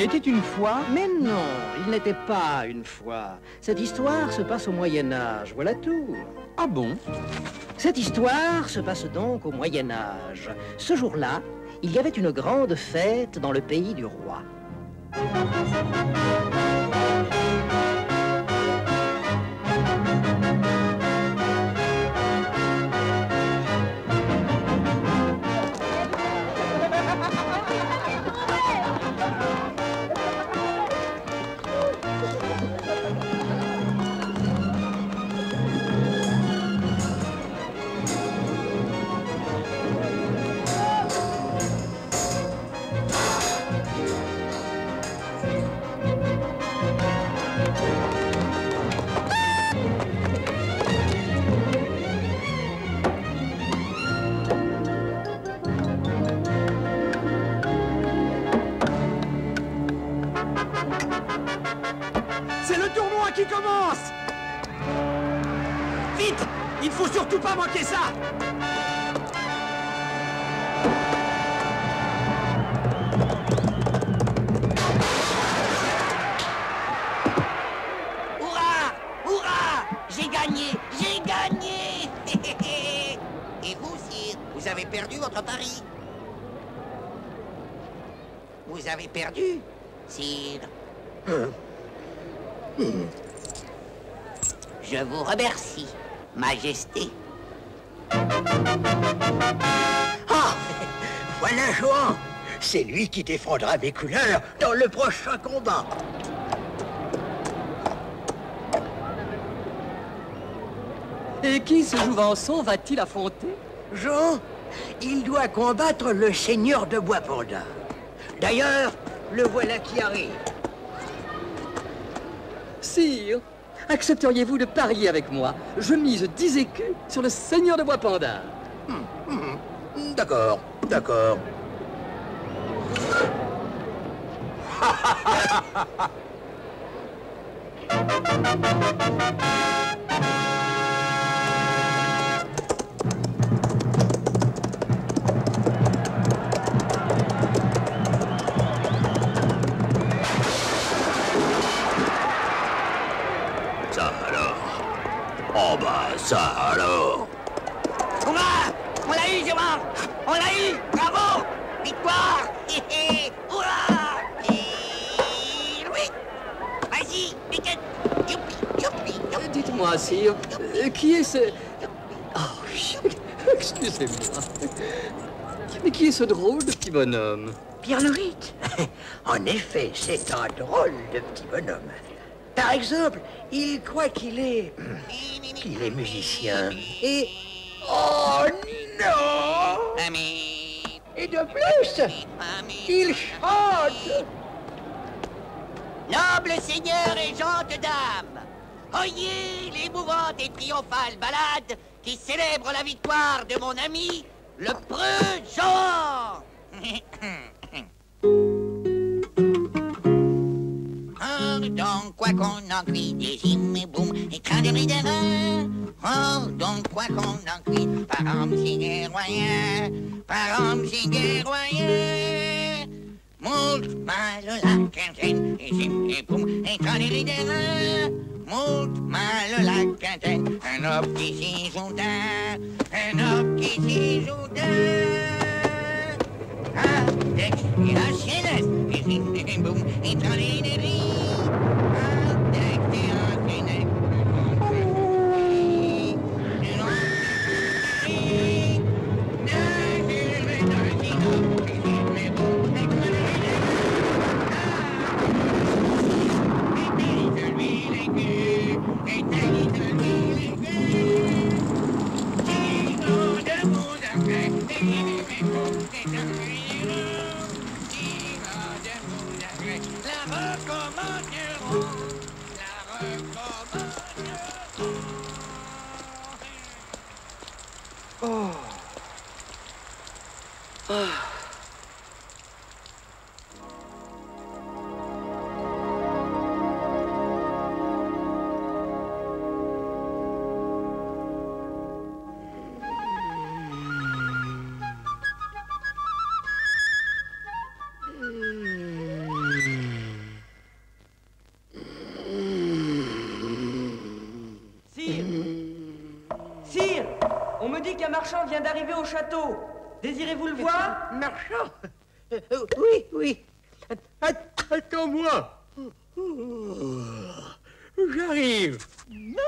Il était une fois... Mais non, il n'était pas une fois. Cette histoire se passe au Moyen-Âge, voilà tout. Ah bon? Cette histoire se passe donc au Moyen-Âge. Ce jour-là, il y avait une grande fête dans le pays du roi. C'est le tournoi qui commence! Vite! Il faut surtout pas manquer ça! Hurrah! Hurrah! J'ai gagné! J'ai gagné! Et vous, sire, vous avez perdu votre pari? Vous avez perdu, sire? Je vous remercie, Majesté. Ah! Voilà Johan! C'est lui qui défendra mes couleurs dans le prochain combat. Et qui ce Jouvençon va-t-il affronter? Jean, il doit combattre le seigneur de Bois-Panda. D'ailleurs, le voilà qui arrive. Sire, accepteriez-vous de parier avec moi? Je mise 10 écus sur le seigneur de Bois-Panda. D'accord, d'accord. Ça alors? Oh bah ça alors? Hurrah! On l'a eu, Gérard! On l'a eu! Bravo! Victoire! Hurrah! Et oui! Vas-y, Piquet! Youpi, youpi, youpi. Dites-moi, sire, qui est ce... Oh, excusez-moi. Mais qui est ce drôle de petit bonhomme? Pierre Lorite. En effet, c'est un drôle de petit bonhomme. Par exemple, il croit qu'il est musicien. Et... Oh non! Ami, Et de plus, ami. il chante! Nobles seigneurs et gentes dames, oyez l'émouvante et triomphale ballade qui célèbre la victoire de mon ami, le preux Jean. Oh, donc quoi qu'on en cuit, des hymnes et boum, et train de ridera. Oh, donc quoi qu'on en cuit, par homme si guerroyant, par homme si guerroyant. Moult mal la quinzaine, et sim et poum, et train de ridera. Moult mal la quinzaine, un homme qui s'y soudain, un homme qui s'y soudain. Avec la céleste, et sim et boum, et train de ridera. qu'un marchand vient d'arriver au château. Désirez-vous le voir? Marchand? Oui, oui. Attends-moi. J'arrive. Non,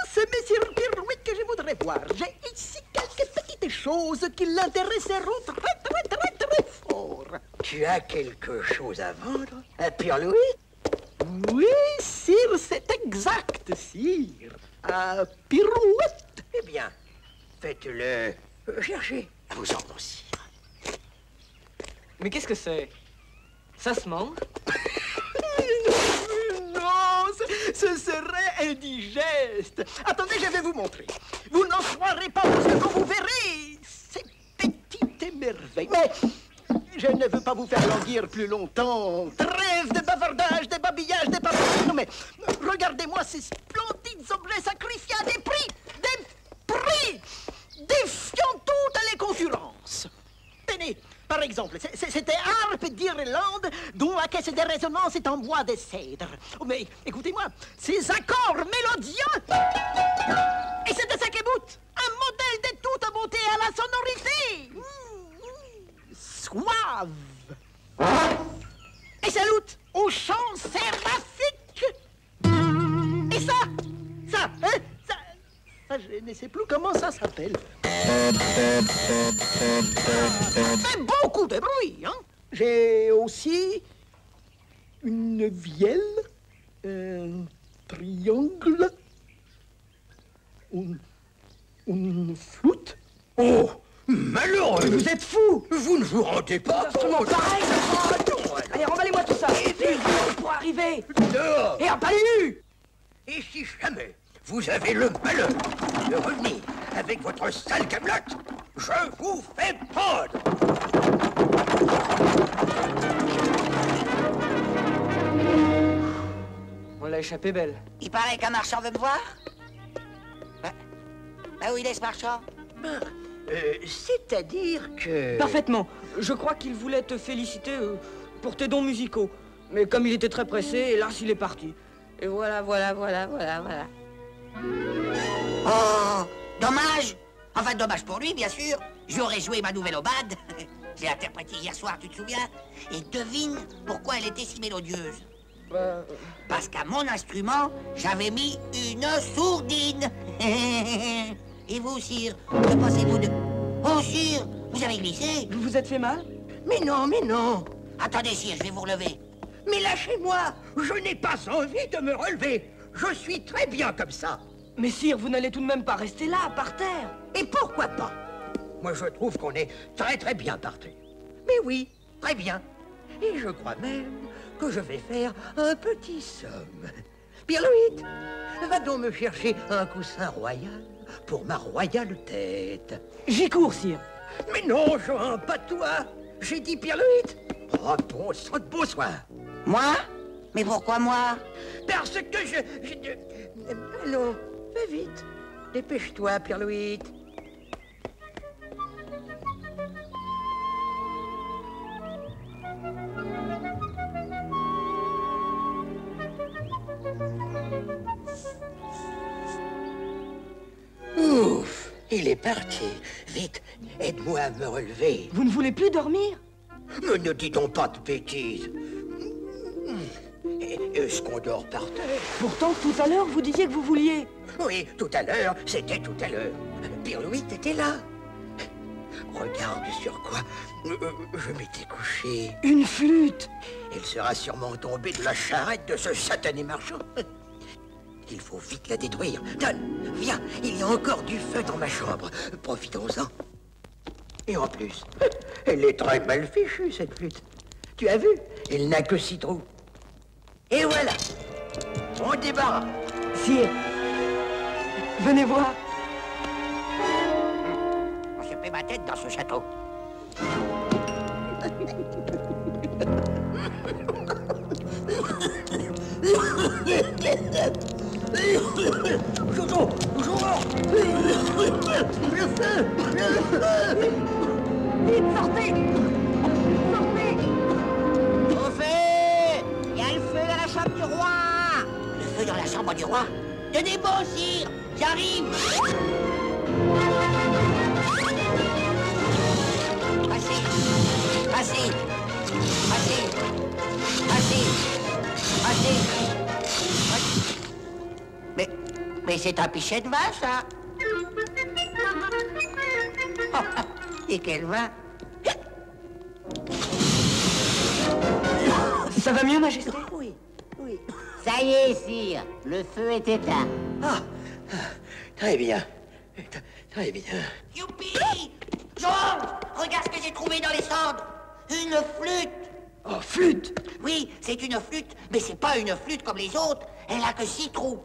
c'est Monsieur Pirouette que je voudrais voir. J'ai ici quelques petites choses qui l'intéresseront très fort. Tu as quelque chose à vendre, un Pirlouit? Oui, sire, c'est exact, sire. Pirouette. Eh bien, faites-le chercher. À vos ordres, sire. Mais qu'est-ce que c'est? Ça se mange? Non, ce serait indigeste. Attendez, je vais vous montrer. Vous n'en croirez pas parce que quand vous verrez ces petites merveilles. Mais je ne veux pas vous faire languir plus longtemps. Trêve de bavardage, de babillage, de papillons. Non mais, regardez-moi ces splendides objets sacrifiés à des prix défiant toutes les concurrences. Tenez, par exemple, c'était harpe d'Irlande dont la caisse de résonance est en bois de cèdre. Oh, mais écoutez-moi, ces accords mélodieux. Et c'est de ça qu'éboute un modèle de toute beauté à la sonorité. Suave. Et salute au chant séraphique. Et ça, je ne sais plus comment ça s'appelle. Fait beaucoup de bruit, hein. J'ai aussi une vielle, un triangle, une flûte. Oh, malheureux! Vous êtes fou! Vous ne vous rendez pas compte? Pareil! Non, Allez, remballez-moi tout ça! Pour arriver! dehors! Et un palu! Et si jamais vous avez le malheur de revenir avec votre sale camelote, je vous fais prendre! On l'a échappé belle. Il paraît qu'un marchand veut me voir. Bah où il est ce marchand? C'est-à-dire que... Parfaitement. Je crois qu'il voulait te féliciter pour tes dons musicaux. Mais comme il était très pressé, hélas, il est parti. Et voilà. Oh, dommage. Enfin, dommage pour lui, bien sûr. J'aurais joué ma nouvelle aubade. J'ai interprété hier soir, tu te souviens? Et devine pourquoi elle était si mélodieuse. Parce qu'à mon instrument, j'avais mis une sourdine. Et vous, sire, que pensez-vous de... Oh, sire, vous avez glissé. Vous vous êtes fait mal? Mais non! Attendez, sire, je vais vous relever. Mais lâchez-moi! Je n'ai pas envie de me relever! Je suis très bien comme ça! Mais sire, vous n'allez tout de même pas rester là, par terre. Et pourquoi pas? Moi, je trouve qu'on est très bien par terre. Mais oui, très bien. Et je crois même que je vais faire un petit somme. Pirlouit, va donc me chercher un coussin royal pour ma royale tête. J'y cours, sire. Mais non, Jean, pas toi. J'ai dit Pirlouit. Oh, bon sang de bonsoir. Moi? Mais pourquoi moi? Parce que Allons, va vite. Dépêche-toi, Pirlouit. Ouf, il est parti. Vite, aide-moi à me relever. Vous ne voulez plus dormir? Mais ne dis donc pas de bêtises. Est-ce qu'on dort par terre? Pourtant, tout à l'heure, vous disiez que vous vouliez. Oui, tout à l'heure, c'était tout à l'heure. Pirlouit était là. Regarde sur quoi je m'étais couché. Une flûte. Elle sera sûrement tombée de la charrette de ce satané marchand. Il faut vite la détruire. Donne, viens, il y a encore du feu dans ma chambre. Profitons-en. Et en plus, elle est très mal fichue, cette flûte. Tu as vu? Elle n'a que 6 trous. Et voilà, on débarque. Sire, venez voir. Je fais ma tête dans ce château. Jojo, le feu. Vite, sortez! Sortez! Au feu! Il y a le feu dans la chambre du roi! Le feu dans la chambre du roi? Tenez bon, sire! J'arrive! Assez. Assez. Assez. Assez. Mais c'est un pichet de vin, ça. Et quel vin? Ça va mieux, Majesté? Oui, oui. Ça y est, sire. Le feu est éteint. Ah, très bien. Très bien. Youpi! Georges, regarde ce que j'ai trouvé dans les cendres. Une flûte. Oh, flûte! Oui, c'est une flûte, mais c'est pas une flûte comme les autres. Elle a que 6 trous.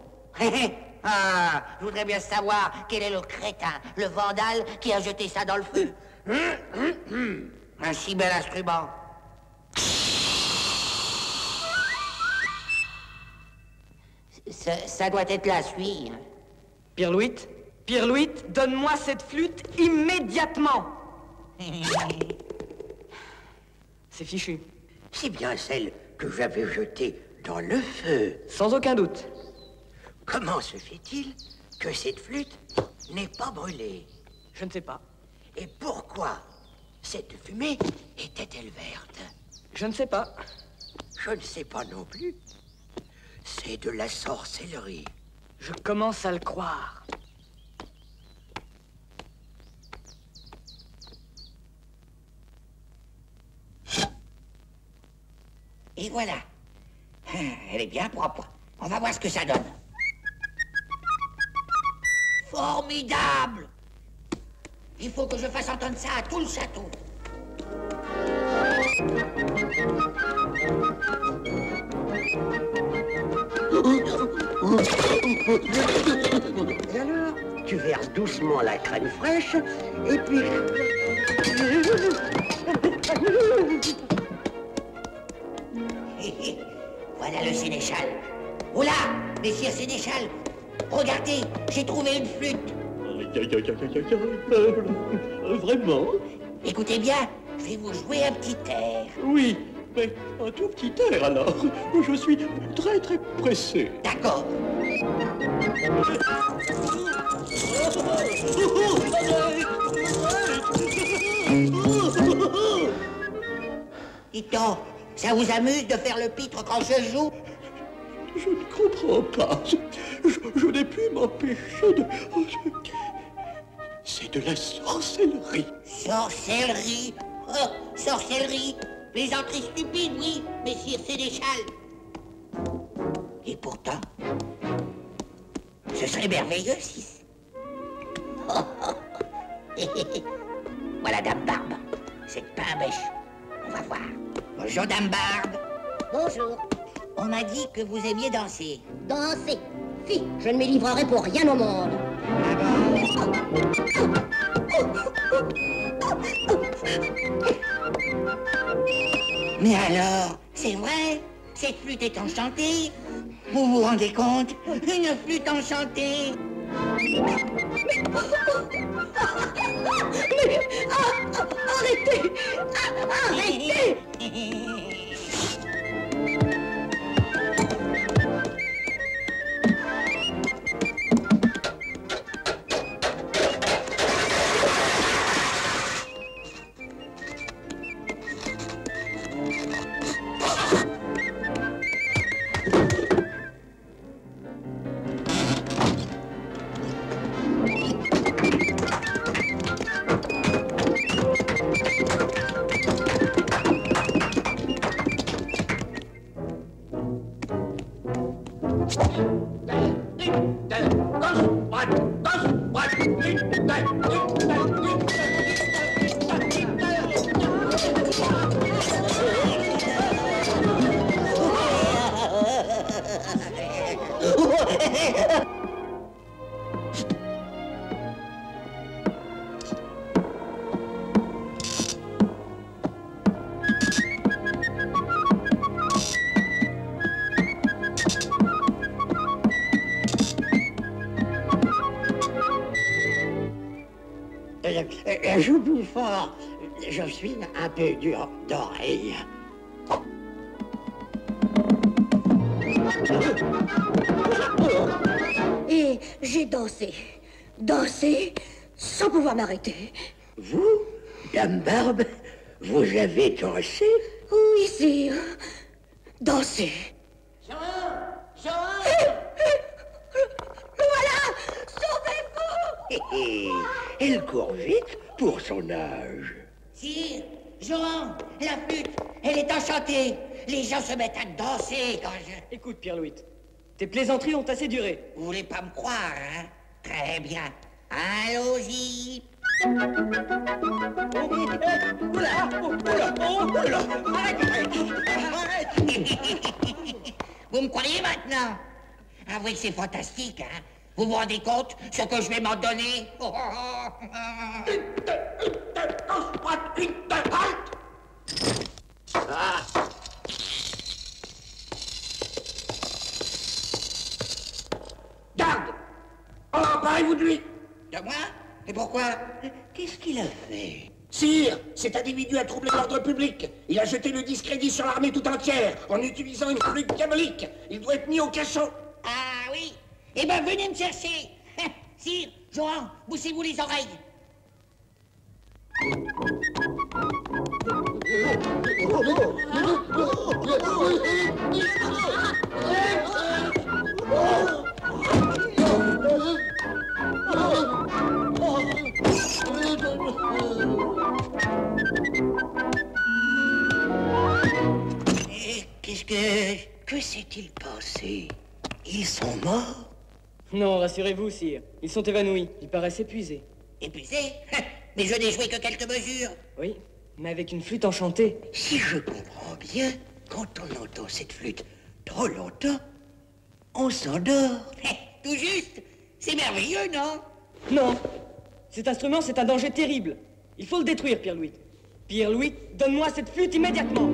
Ah, je voudrais bien savoir quel est le crétin, le vandale qui a jeté ça dans le feu. Un si bel instrument. Ça doit être la suie. Pierre-Louis, Pierre-Louis, donne-moi cette flûte immédiatement. C'est fichu. C'est bien celle que j'avais jetée dans le feu. Sans aucun doute. Comment se fait-il que cette flûte n'est pas brûlée? Je ne sais pas. Et pourquoi cette fumée était-elle verte? Je ne sais pas. Je ne sais pas non plus. C'est de la sorcellerie. Je commence à le croire. Et voilà. Elle est bien propre. On va voir ce que ça donne. Formidable! Il faut que je fasse entendre ça à tout le château. Et alors, tu verses doucement la crème fraîche, et puis... Voilà le sénéchal. Oh là, messire sénéchal, regardez, j'ai trouvé une flûte. Vraiment? Écoutez bien, je vais vous jouer un petit air. Oui, mais un tout petit air alors. Je suis très très pressé. D'accord. Dites donc, ça vous amuse de faire le pitre quand je joue? Je ne comprends pas. Je n'ai pu m'empêcher de... C'est de la sorcellerie. Sorcellerie? Oh, sorcellerie? Plaisanterie stupide, oui, messire sénéchal. Et pourtant, ce serait merveilleux si... Voilà Dame Barbe, c'est pas un bêche. On va voir. Bonjour Dame Barbe. Bonjour. On m'a dit que vous aimiez danser. Danser. Fi, je ne m'y livrerai pour rien au monde. Mais alors, c'est vrai? Cette flûte est enchantée? Vous vous rendez compte? Une flûte enchantée? Mais, arrêtez! Arrêtez! J'oublie fort, je suis un peu dur d'oreille. Et j'ai dansé. Dansé sans pouvoir m'arrêter. Vous, Dame Barbe, Vous avez dansé? Oui, sire. Danser. Jean! Jean! Voilà! Sauvez-vous! Elle court vite pour son âge. Sire, Jean, la flûte, elle est enchantée. Les gens se mettent à danser quand je... Écoute, Pierre-Louis, tes plaisanteries ont assez duré. Vous voulez pas me croire, hein? Très bien. Allons-y. Vous me croyez maintenant? Avouez que c'est fantastique, hein? Vous vous rendez compte ce que je vais m'en donner? Garde! Emparez-vous de lui! De moi? Et pourquoi? Qu'est-ce qu'il a fait? Sire, cet individu a troublé l'ordre public. Il a jeté le discrédit sur l'armée tout entière en utilisant une flûte diabolique. Il doit être mis au cachot. Ah oui? Eh ben, venez me chercher. Sire, Johan, boussez-vous les oreilles. Qu'est-ce que... Que s'est-il passé? Ils sont morts? Non, rassurez-vous, sire. Ils sont évanouis. Ils paraissent épuisés. Épuisé? Mais je n'ai joué que quelques mesures. Oui, mais avec une flûte enchantée. Si je comprends bien, quand on entend cette flûte trop longtemps, on s'endort. Tout juste. C'est merveilleux, non? Non. Cet instrument, c'est un danger terrible. Il faut le détruire, Pierre-Louis. Pierre-Louis, donne-moi cette flûte immédiatement.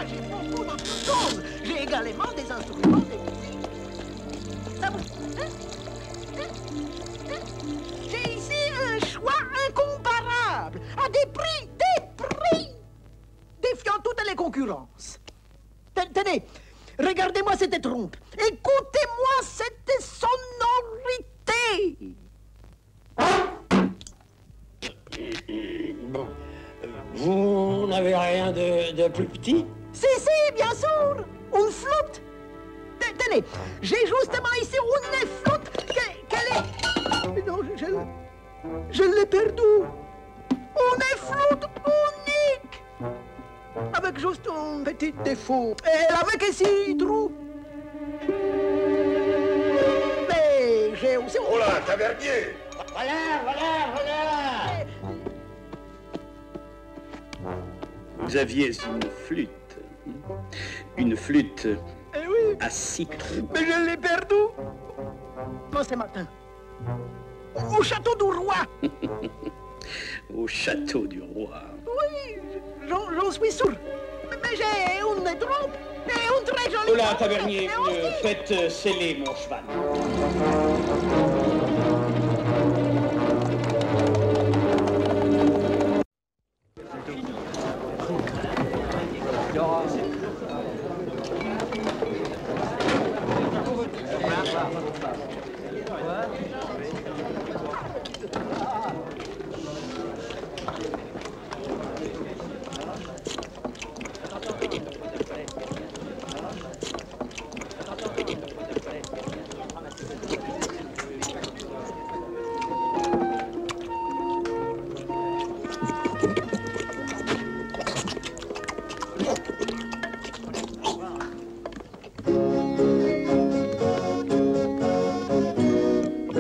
J'ai beaucoup d'autres choses. J'ai également des instruments de musique. Ça vous... J'ai ici un choix incomparable, à des prix défiant toutes les concurrences. Tenez, regardez-moi cette trompe. Écoutez-moi cette sonorité. Bon. Vous n'avez rien de plus petit? Si, bien sûr, une flûte. Tenez, j'ai justement ici une flûte qu'elle est... Non, je l'ai perdue. Une flûte unique. Avec juste un petit défaut. Elle avait que 6 trous. Mais j'ai aussi... Oh là, tavernier! Voilà. Vous aviez une flûte. Une flûte oui. à 6 trous. Mais je l'ai perdue. Moi, ce matin. Au château du roi. Au château du roi. Oui, j'en suis sûr. Mais j'ai une trompe et une très jolie... Oh là, tavernier, faites sceller mon cheval.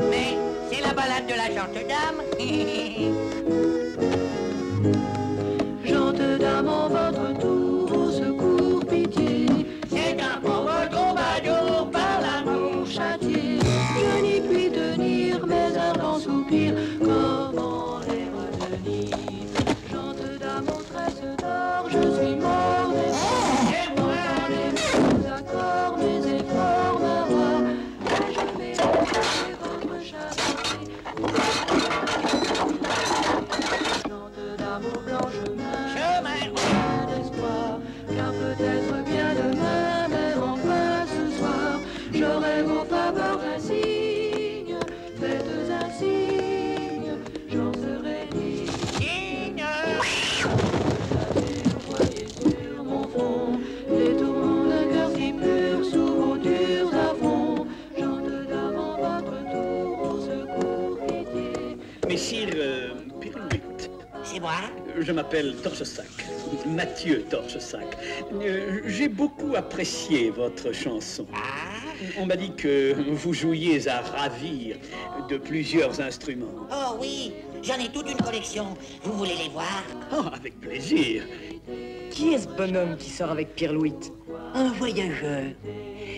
Mais c'est la balade de la gente dame. Gente dame en votre tour, au secours, pitié. C'est un pauvre troubadour par l'amour Châtié, je n'y puis tenir mes ardents soupirs. Comment les retenir? Gente dame aux tresses d'or, je suis mort d'effroi. Dans les accords, mes efforts, ma voix. Et je vais entrer votre charité. Gente dame aux blanches mains, chemin. plein d'espoir. peut-être bien demain, mais enfin ce soir, j'aurai vos faveurs d'un signe, faites un signe, j'en serai digne. Vous voyez sur mon front les tourments d'un cœur si pur, sous vos durs affronts, chante d'avant votre tour au secours pitié. Messire Pirlouit. C'est moi? Je m'appelle Torchesac, Mathieu Torchesac. J'ai beaucoup apprécié votre chanson. On m'a dit que vous jouiez à ravir de plusieurs instruments. Oh oui, j'en ai toute une collection. Vous voulez les voir? Oh, avec plaisir. Qui est ce bonhomme qui sort avec Pierre-Louis? Un voyageur.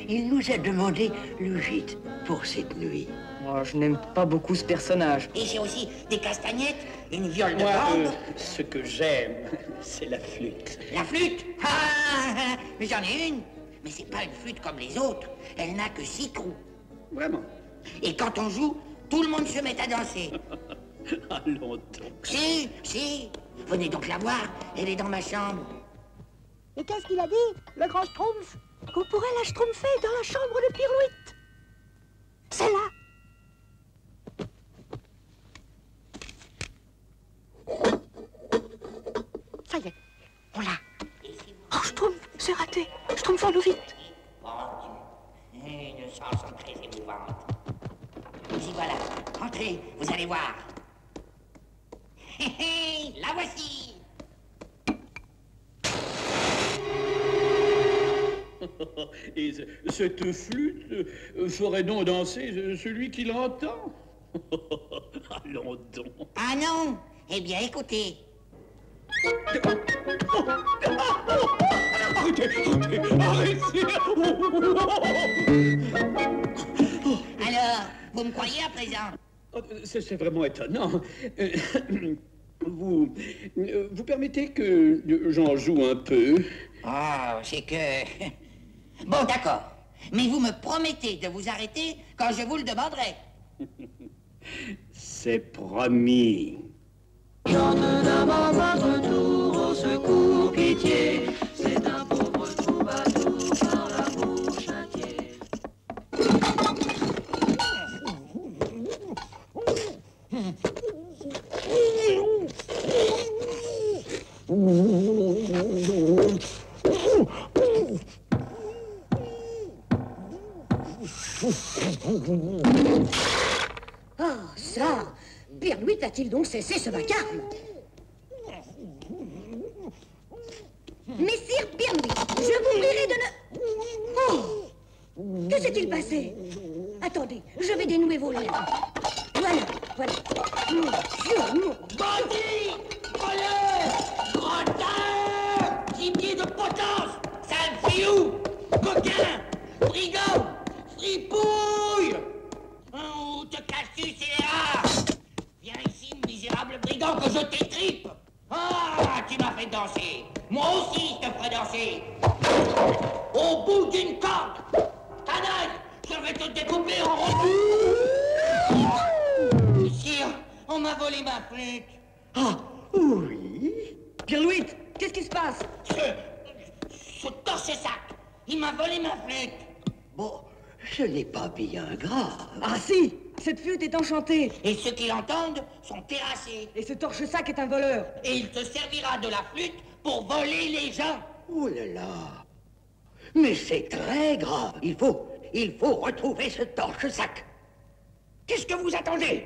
Il nous a demandé le gîte pour cette nuit. Oh, je n'aime pas beaucoup ce personnage. Et j'ai aussi des castagnettes, une viole de Moi, bande. ce que j'aime, c'est la flûte. La flûte? Ah, mais j'en ai une. Mais c'est pas une flûte comme les autres. Elle n'a que 6 trous. Vraiment. Et quand on joue, tout le monde se met à danser. Allons donc. Si. Venez donc la voir. Elle est dans ma chambre. Et qu'est-ce qu'il a dit, le grand Schtroumpf? Qu'on pourrait la schtroumpfer dans la chambre de Pirlouit. C'est là. Ça y est, on l'a. Oh, Schtroumpf, c'est raté. Schtroumpfons-nous vite. Bon Dieu, une chanson très émouvante. Vous y voilà. Entrez, vous allez voir. Hé hé, la voici. Et cette flûte ferait donc danser celui qui l'entend. Allons donc. Ah non? Eh bien, écoutez. Arrêtez. Alors, vous me croyez à présent? C'est vraiment étonnant. Vous permettez que j'en joue un peu? Oh, c'est que... Bon, d'accord. Mais vous me promettez de vous arrêter quand je vous le demanderai. C'est promis. Chante d'avant votre tour au secours pitié. C'est un pauvre troubadour par la bouche inquiet. Oh, ça! Pirlouit a-t-il donc cessé ce vacarme? Messire Pirlouit, je vous prierai de ne... Oh! Que s'est-il passé? Attendez, je vais dénouer vos liens. Voilà. Mon Dieu, mon... Bandit! Voleur! Gratteur! Gibier de potence! Sale fiou! Coquin! Brigand! Fripouille! Où te caches-tu, scélérat? Viens ici, misérable brigand, que je t'étripe! Ah, tu m'as fait danser! Moi aussi, je te ferai danser! Au bout d'une corde! Canaille! Je vais te découper en rondelles! Sire, on m'a volé ma flûte! Ah, oui? Pierre-Louis, qu'est-ce qui se passe? Ce torche-sac! Il m'a volé ma flûte! Bon, ce n'est pas bien grave. Ah si, cette flûte est enchantée. Et ceux qui l'entendent sont terrassés. Et ce torche-sac est un voleur. Et il te servira de la flûte pour voler les gens. Oh là là. Mais c'est très grave. Il faut retrouver ce torche-sac. Qu'est-ce que vous attendez?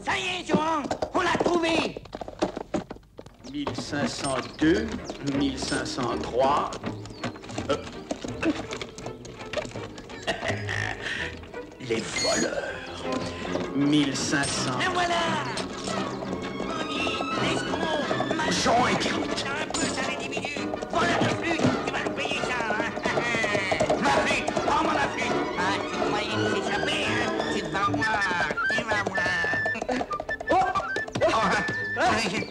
Ça y est, Johan, on l'a trouvé. 1502, 1503... Les voleurs. 1500... Et voilà. Tony, l'escroc, machin. Jean et Pierrot. T'as un peu, ça, l'individu. Voleur de flûte, tu vas le payer, ça, hein. Ma flûte, prends-moi ma flûte. Ah, tu croyais nous échapper, hein. Tu vas voir, tu vas voir. Allez, Sud!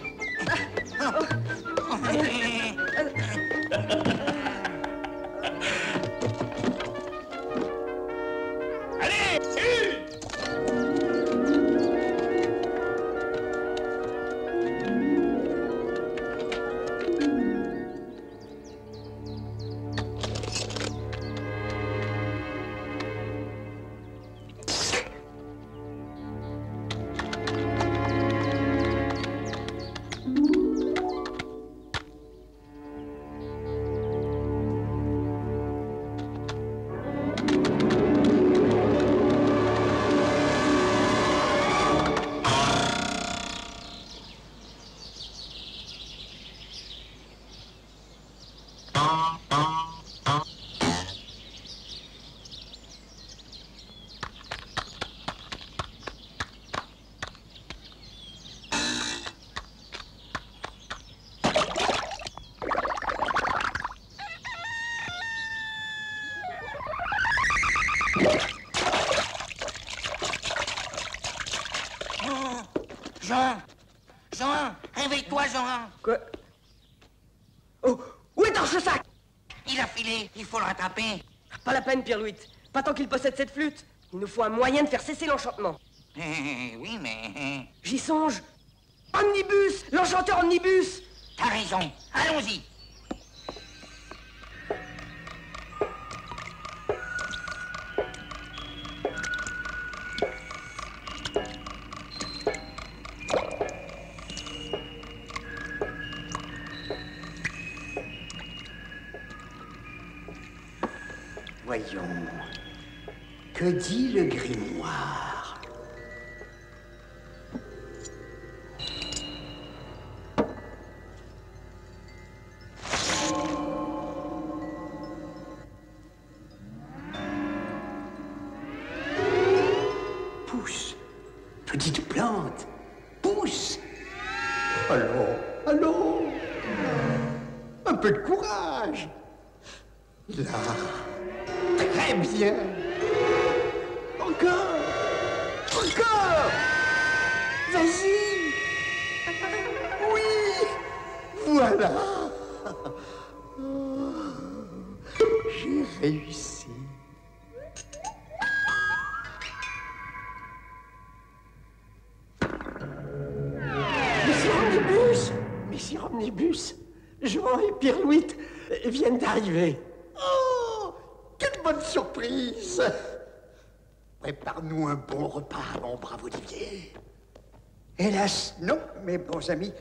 Jean, Jean, réveille-toi, Jean. Quoi? Oh, où est Torche-Sac? Il a filé, il faut le rattraper. Pas la peine, Pierre-Louis. Pas tant qu'il possède cette flûte. Il nous faut un moyen de faire cesser l'enchantement. Oui, mais... J'y songe. Omnibus, l'enchanteur Omnibus. T'as raison, allons-y. Voyons, que dit le grimoire? Pousse, petite plante, pousse. Allons, allons, un peu de courage. Là. Très bien. Encore. Encore. Vas-y. Oui. Voilà. J'ai réussi. Monsieur Omnibus. Monsieur Omnibus. Jean et Pierre-Louis viennent d'arriver. Oh, quelle bonne surprise! Prépare-nous un bon repas, mon brave Olivier. Hélas, non, mes bons amis,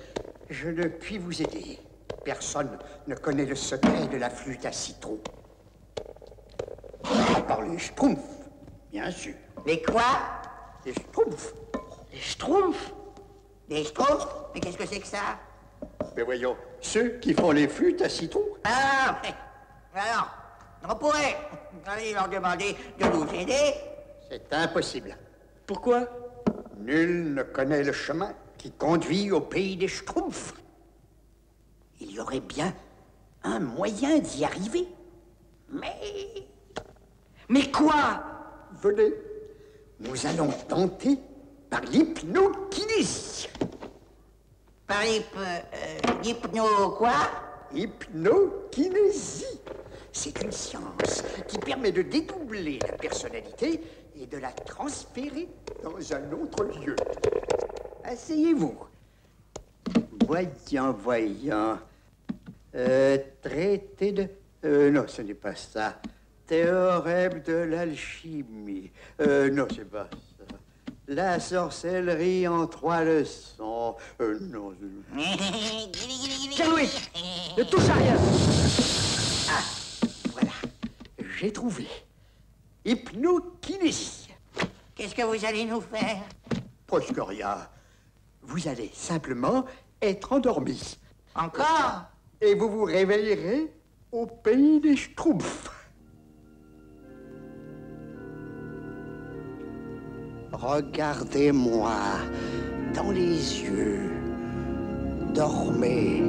je ne puis vous aider. Personne ne connaît le secret de la flûte à citron. À part les Schtroumpfs, bien sûr. Les quoi? Les Schtroumpfs. Les Schtroumpfs? Les Schtroumpfs? Mais qu'est-ce que c'est que ça? Mais voyons, ceux qui font les flûtes à citron. Ah, alors, on pourrait aller leur demander de nous aider. C'est impossible. Pourquoi? Nul ne connaît le chemin qui conduit au pays des Schtroumpfs. Il y aurait bien un moyen d'y arriver. Mais quoi? Venez, nous allons tenter par l'hypnokinésie. Par l'hypno quoi? Hypnokinésie. C'est une science qui permet de dédoubler la personnalité et de la transférer dans un autre lieu. Asseyez-vous. Voyons. Traité de... non, ce n'est pas ça. Théorème de l'alchimie. Non, c'est pas ça. La sorcellerie en 3 leçons. Non. Pierre-Louis, ne touche à rien. Ah, voilà. J'ai trouvé. Hypnokinésie. Qu'est-ce que vous allez nous faire? Proskoria, vous allez simplement être endormi. Encore? Et vous vous réveillerez au pays des Schtroumpfs. Regardez-moi dans les yeux. Dormez,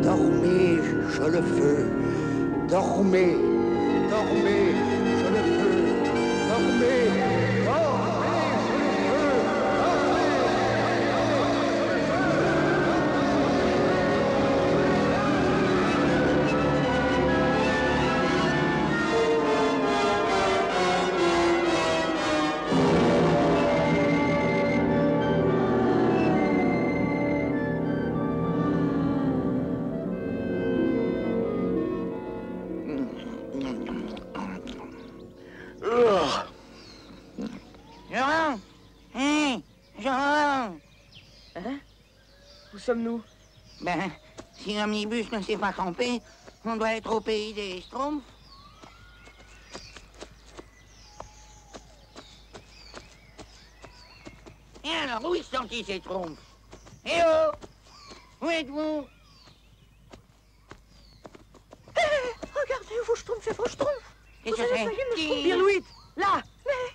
dormez, je le veux. Dormez, dormez, je le veux. Dormez, dormez, je le veux. Jean! Hé! Jean! Hein? Où sommes-nous? Ben, si l'omnibus ne s'est pas trompé, on doit être au pays des Schtroumpfs. Et alors, où sont-ils ces Schtroumpfs? Eh oh! Où êtes-vous? Regardez, vos Schtroumpfs et vos Schtroumpfs. Qu'est-ce que Vous avez c'est? failli me Qui? tromper. Pirlouit! Là! Mais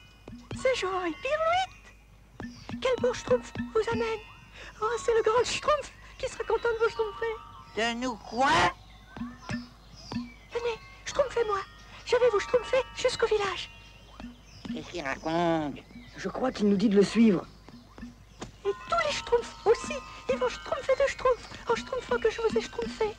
c'est Jean et Pirlouit. Quel beau Schtroumpf vous amène. Oh, c'est le grand Schtroumpf qui sera content de vous Schtroumpfer. De nous quoi? Venez, Schtroumpfez-moi. Je vais vous Schtroumpfer jusqu'au village. Qu'est-ce qu'il raconte? Je crois qu'il nous dit de le suivre. Et tous les Schtroumpfs aussi, ils vont Schtroumpfer de Schtroumpf en Schtroumpfant que je vous ai Schtroumpfé.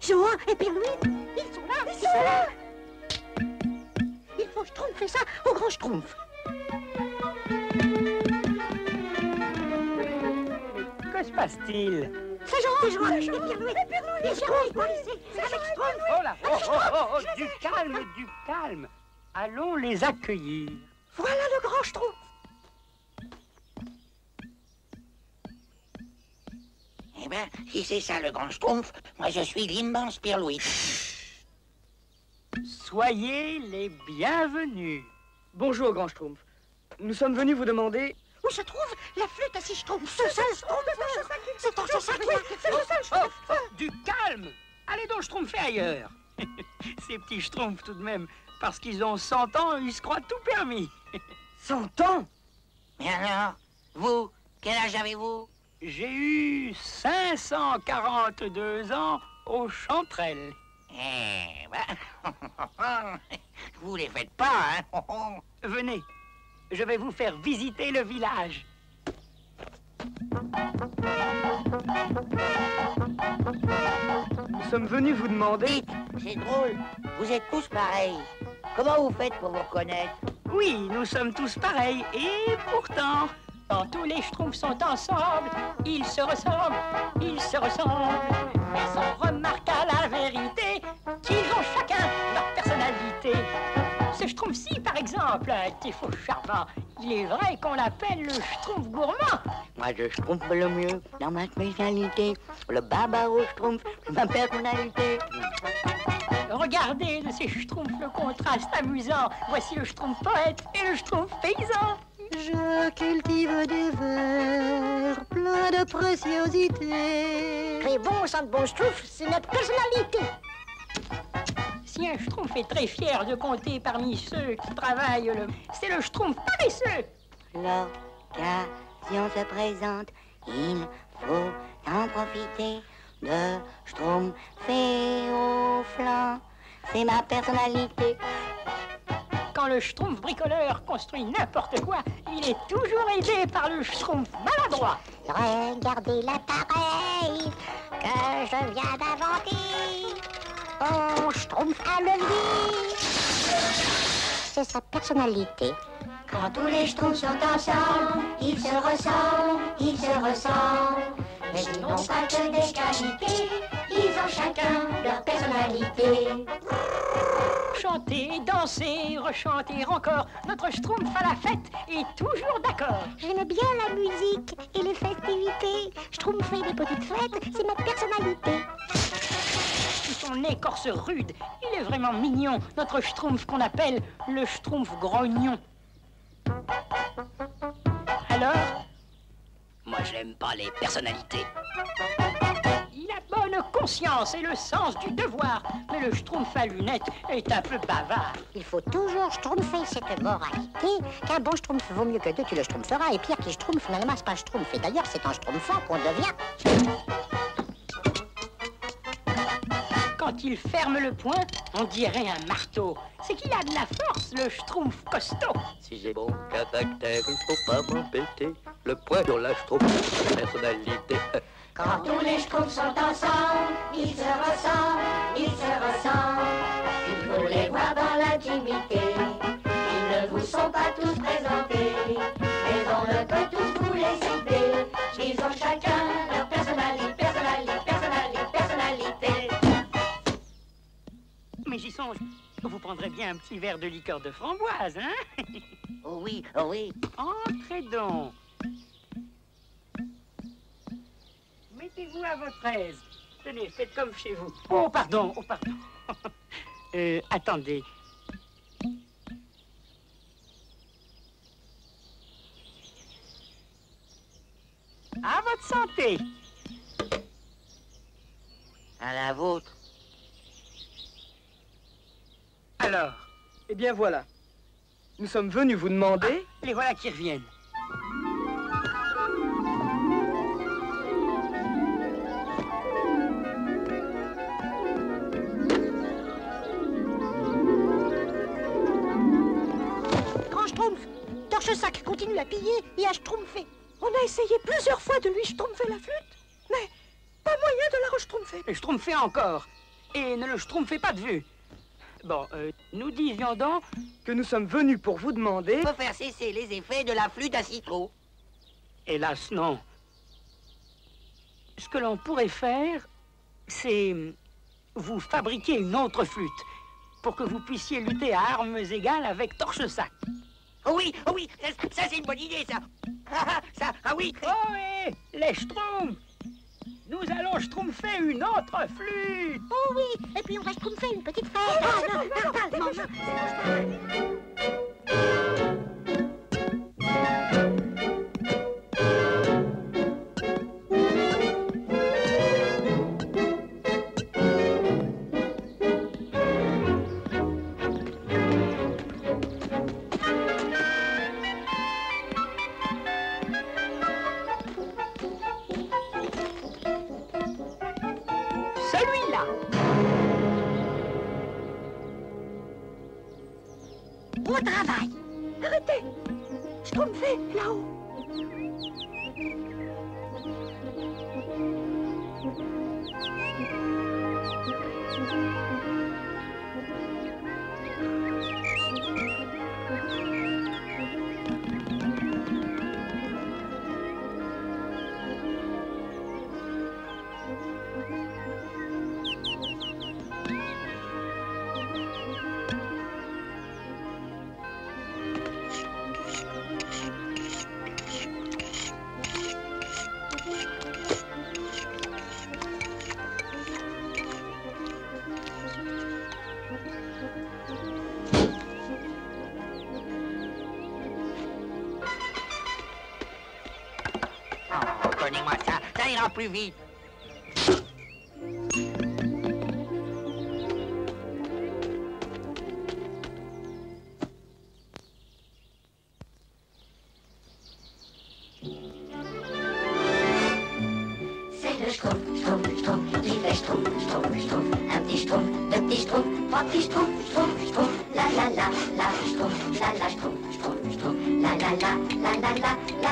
Jean et Pirlouit, ils sont là, ils sont là. Il faut Schtroumpfer ça au grand Schtroumpf. Que se passe-t-il? C'est Jean et Pirlouit. Les Schtroumpfs, c'est avec Schtroumpf. Oh là, oh, du calme. Allons les accueillir. Voilà le grand Schtroumpf. Eh ben, si c'est ça le grand Schtroumpf, moi je suis l'immense Pirlouit. Soyez les bienvenus. Bonjour, grand Schtroumpf. Nous sommes venus vous demander... Où se trouve la flûte à six Schtroumpfs? Ce seul Schtroumpf. C'est en ce sac-là. C'est le seul Schtroumpf. Du calme. Allez donc Schtroumpfer ailleurs. Ces petits Schtroumpfs tout de même, parce qu'ils ont 100 ans, ils se croient tout permis. 100 ans? Mais alors, vous, quel âge avez-vous? J'ai eu 542 ans aux Chanterelles. Eh ben, vous les faites pas, hein? Venez, je vais vous faire visiter le village. Nous sommes venus vous demander... Dites, c'est drôle, vous êtes tous pareils. Comment vous faites pour vous reconnaître? Oui, nous sommes tous pareils, et pourtant, quand tous les Schtroumpfs sont ensemble, ils se ressemblent, ils se ressemblent. Mais on remarque à la vérité qu'ils ont chacun leur personnalité. Ce Schtroumpf-ci, par exemple, est faux charmant. Il est vrai qu'on l'appelle le Schtroumpf gourmand. Moi, je Schtroumpf le mieux dans ma spécialité. Le barbaro Schtroumpf, ma personnalité. Regardez de ces Schtroumpfs le contraste amusant. Voici le Schtroumpf poète et le Schtroumpf paysan. Je cultive des vers pleins de préciosités. Très bon, sang de bon Schtroumpf, c'est notre personnalité. Si un Schtroumpf est très fier de compter parmi ceux qui travaillent, c'est le Schtroumpf paresseux. L'occasion se présente, il faut en profiter. De Schtroumpfer au flanc, c'est ma personnalité. Quand le Schtroumpf bricoleur construit n'importe quoi, il est toujours aidé par le Schtroumpf maladroit. Regardez l'appareil que je viens d'inventer. Oh, Schtroumpf à levier. C'est sa personnalité. Quand tous les Schtroumpfs sont ensemble, ils se ressemblent, ils se ressemblent. Mais ils n'ont pas que des qualités, ils ont chacun leur personnalité. Chanter, danser, rechanter encore, notre Schtroumpf à la fête est toujours d'accord. J'aime bien la musique et les festivités. Schtroumpfer des petites fêtes, c'est ma personnalité. Son écorce rude, il est vraiment mignon, notre Schtroumpf qu'on appelle le Schtroumpf grognon. Alors? Moi, j'aime pas les personnalités. Il a bonne conscience et le sens du devoir, mais le Schtroumpf à lunettes est un peu bavard. Il faut toujours schtroumpfer cette moralité, qu'un bon Schtroumpf vaut mieux que deux, tu le schtroumpferas, et pire qui schtroumpf ne ramasse pas schtroumpf. Et d'ailleurs, c'est en schtroumpfant qu'on devient... Quand il ferme le poing, on dirait un marteau. C'est qu'il a de la force, le Schtroumpf costaud. Si j'ai bon caractère, il faut pas m'embêter. Le poing dans la Schtroumpf, personnalité. Quand tous les Schtroumpfs sont ensemble, ils se ressemblent, ils se ressemblent. Il faut les voir dans l'intimité. Ils ne vous sont pas tous présentés, mais on ne peut tous vous les citer. Ils ont chacun leur personnalité, personnalité, personnalité, personnalité. Mais j'y songe, vous prendrez bien un petit verre de liqueur de framboise, hein? Oh oui, oh oui. Entrez donc. Mettez-vous à votre aise. Tenez, faites comme chez vous. Oh, pardon, oh, pardon. Attendez. À votre santé. À la vôtre. Alors, eh bien voilà. Nous sommes venus vous demander... Les voilà qui reviennent. Grand Schtroumpf, Torche-Sac continue à piller et à schtroumpfer. On a essayé plusieurs fois de lui schtroumpfer la flûte, mais pas moyen de la re-schtroumpfer. Schtroumpfez encore. Et ne le schtroumpfez pas de vue. Bon, nous disions donc que nous sommes venus pour vous demander... Faut faire cesser les effets de la flûte à citron. Hélas, non. Ce que l'on pourrait faire, c'est vous fabriquer une autre flûte pour que vous puissiez lutter à armes égales avec Torche-Sac. Oh oui, ça c'est une bonne idée, ça. Ça, ah oui. Oh, hé, les Schtroumpfs! Nous allons schtroumpfer une autre flûte. Oh oui, et puis on va schtroumpfer une petite fête. Celui-là. Au travail. Arrêtez. Schtroumpfez là-haut. Oh, donnez-moi ça, ça ira plus vite. C'est le schtroumpf, schtroumpf, schtroumpf, qui fait schtroumpf, schtroumpf, schtroumpf. Un petit schtroumpf, deux petits schtroumpfs, trois petits schtroumpfs, schtroumpf, schtroumpf. La la la, la schtroumpf, la schtroumpf, schtroumpf, schtroumpf. La la la,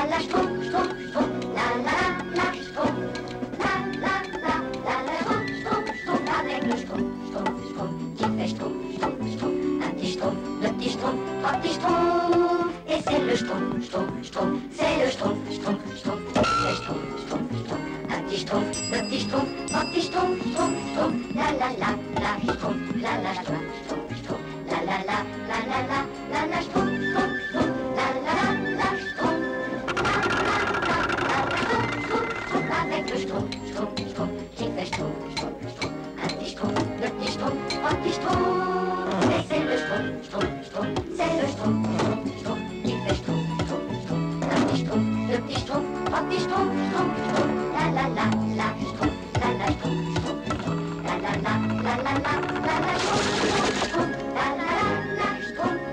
la schtroumpf, schtroumpf, schtroumpf. La la la, schtroumpf. La la la, schtroumpf, schtroumpf, schtroumpf. Avec le schtroumpf, schtroumpf, schtroumpf, qui fait schtroumpf, schtroumpf, schtroumpf. Un petit schtroumpf, deux petits schtroumpfs, trois petits schtroumpfs. Et c'est le schtroumpf, schtroumpf, schtroumpf. C'est le schtroumpf, schtroumpf, schtroumpf. Qui fait schtroumpf, schtroumpf, schtroumpf. Un petit schtroumpf, deux petits schtroumpfs, trois petits schtroumpfs, schtroumpf, schtroumpf. La la schtroumpf, la schtroumpf, schtroumpf, schtroumpf. La la schtroumpf, schtroumpf, schtroumpf. La la schtroumpf. Avec le schtroumpf, schtroumpf, schtroumpf, qui fait schtroumpf, schtroumpf, schtroumpf. Un petit schtroumpf, deux petits schtroumpfs, trois petits schtroumpfs. Et c'est le schtroumpf, schtroumpf, schtroumpf. C'est le schtroumpf, schtroumpf, schtroumpf, qui fait schtroumpf, schtroumpf, schtroumpf. Un petit schtroumpf, deux petits schtroumpfs, trois petits schtroumpfs, schtroumpf, schtroumpf. La schtroumpf, la schtroumpf, schtroumpf, schtroumpf. La la schtroumpf, schtroumpf, schtroumpf. La schtroumpf,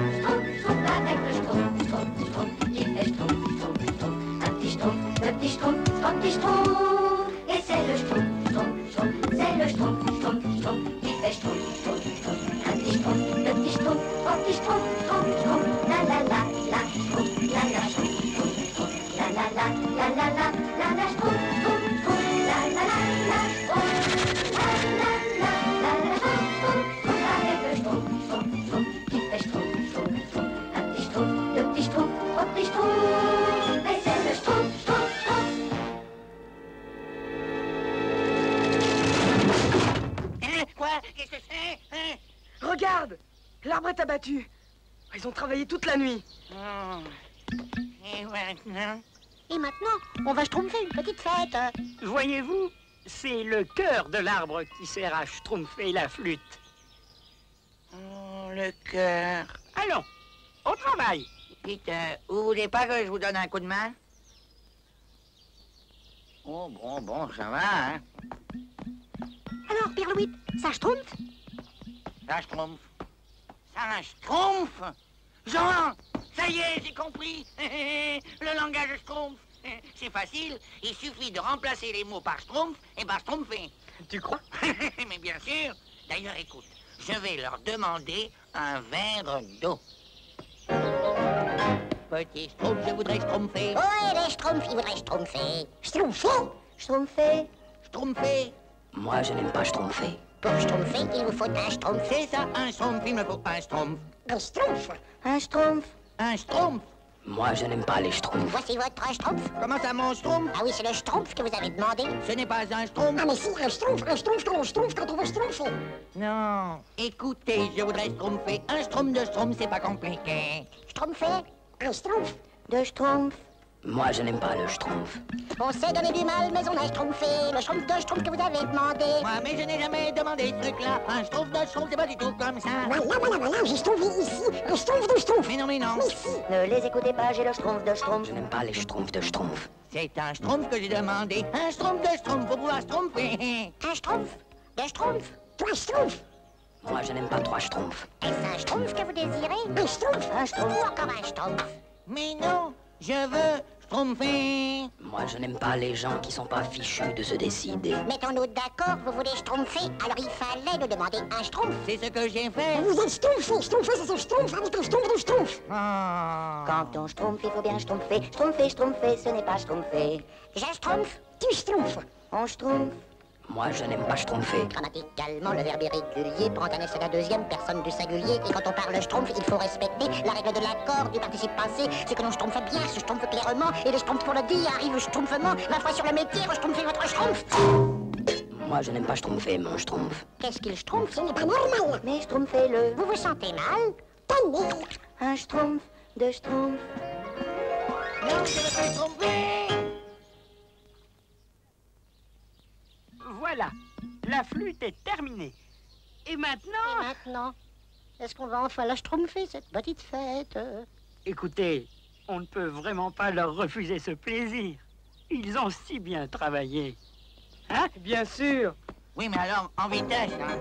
schtroumpf, schtroumpf. Avec le schtroumpf, schtroumpf, schtroumpf, qui fait schtroumpf, schtroumpf, schtroumpf. Un petit schtroumpf, deux petits schtroumpfs, trois petits schtroumpfs. Et c'est le schtroumpf, schtroumpf, schtroumpf. C'est le schtroumpf, schtroumpf, schtroumpf, qui fait schtroumpf, schtroumpf, schtroumpf. Un petit schtroumpf, deux petits schtroumpfs, trois petits schtroumpfs, schtroumpf, schtroumpf. La schtroumpf, schtroumpf, schtroumpf. La schtroumpf, schtroumpf, schtroumpf. La schtroumpf, schtroumpf, schtroumpf. La schtroumpf. Avec le schtroumpf, schtroumpf, schtroumpf, qui fait schtroumpf, schtroumpf, schtroumpf. Un petit schtroumpf, deux petits schtroumpfs, trois petits schtroumpfs. Et c'est le schtroumpf, schtroumpf, schtroumpf. Quoi? Qu'est-ce que c'est? Regarde, l'arbre est abattu. Ils ont travaillé toute la nuit. Oh. Et maintenant? Et maintenant, on va schtroumpfer une petite fête. Voyez-vous, c'est le cœur de l'arbre qui sert à schtroumpfer la flûte. Oh, le cœur. Allons, au travail. Dites, vous voulez pas que je vous donne un coup de main? Oh, bon, ça va, hein? Alors, Pierre Louis, ça schtroumpfe? Ça schtroumpfe. Ça schtroumpfe. Jean, ça y est, j'ai compris. Le langage schtroumpf. C'est facile, il suffit de remplacer les mots par schtroumpf et par schtroumpfer. Tu crois? Mais bien sûr. D'ailleurs, écoute, je vais leur demander un verre d'eau. Petit schtroumpf, je voudrais schtroumpfer. Ouais, les schtroumpfs, ils voudraient schtroumpfer. Schtroumpfer? Schtroumpfer? Schtroumpfer. Moi, je n'aime pas schtroumpfer. Pour schtroumpfer, il vous faut un schtroumpf. C'est ça, un schtroumpf, il me faut un schtroumpf. Un schtroumpf? Un schtroumpf? Un schtroumpf. Moi, je n'aime pas les schtroumpfs. Voici votre schtroumpf. Comment ça, mon schtroumpf? Ah oui, c'est le schtroumpf que vous avez demandé. Ce n'est pas un schtroumpf. Ah mais si, un schtroumpf quand on veut schtroumpfer. Non, écoutez, je voudrais schtroumpfer. Un schtroumpf de schtroumpf, c'est pas compliqué. Schtroumpfer? Un schtroumpf? De schtroumpf? Moi, je n'aime pas le schtroumpf. On s'est donné du mal, mais on a schtroumpfé. Le schtroumpf de schtroumpf que vous avez demandé. Moi, mais je n'ai jamais demandé ce truc-là. Un schtroumpf de schtroumpf, c'est pas du tout comme ça. Voilà, j'ai schtroumpfé ici. Un schtroumpf de schtroumpf. Mais non. Mais si. Ne les écoutez pas, j'ai le schtroumpf de schtroumpf. Je n'aime pas les schtroumpfs de schtroumpf. C'est un schtroumpf que j'ai demandé. Un schtroumpf de schtroumpf pour pouvoir schtroumpfer. Un schtroumpf? De schtroumpf? Trois schtroumpfs? Moi, je n'aime pas trois schtroumpfs. Est-ce un schtroumpf que vous désirez? Un schtroumpf? Un schtroumpf ou encore un schtroumpf? Mais non, je veux Schtroumpfer. Moi, je n'aime pas les gens qui sont pas fichus de se décider. Mettons-nous d'accord, vous voulez schtroumpfer, alors il fallait nous demander un schtroumpf. C'est ce que j'ai fait. Vous êtes schtroumpf, schtroumpf, c'est schtroumpf, avec un schtroumpf de schtroumpf. Quand on schtroumpf, il faut bien schtroumpfer. Schtroumpfer, schtroumpfer, ce n'est pas schtroumpfer. Je schtroumpf, tu schtroumpf. On schtroumpf. Moi, je n'aime pas schtroumpfer. Grammaticalement, le verbe irrégulier prend un S à la deuxième personne du singulier. Et quand on parle schtroumpf, il faut respecter la règle de l'accord du participe passé. C'est que l'on schtroumpfe bien, se schtroumpfe clairement. Et le schtroumpf pour le dire arrive schtroumpfement. 20 fois sur le métier, schtroumpfez votre schtroumpf. Moi, je n'aime pas schtroumpfer, mon schtroumpf. Qu'est-ce qu'il schtroumpf? Ce n'est pas normal. Mais schtroumpfez-le. Vous vous sentez mal? Tenez. Un schtroumpf de schtroumpf. Non, je ne peux tromper. Voilà, la flûte est terminée. Et maintenant... Est-ce qu'on va enfin la schtroumpfer, cette petite fête? Écoutez, on ne peut vraiment pas leur refuser ce plaisir. Ils ont si bien travaillé. Hein? Bien sûr. Oui, mais alors, en vitesse, hein.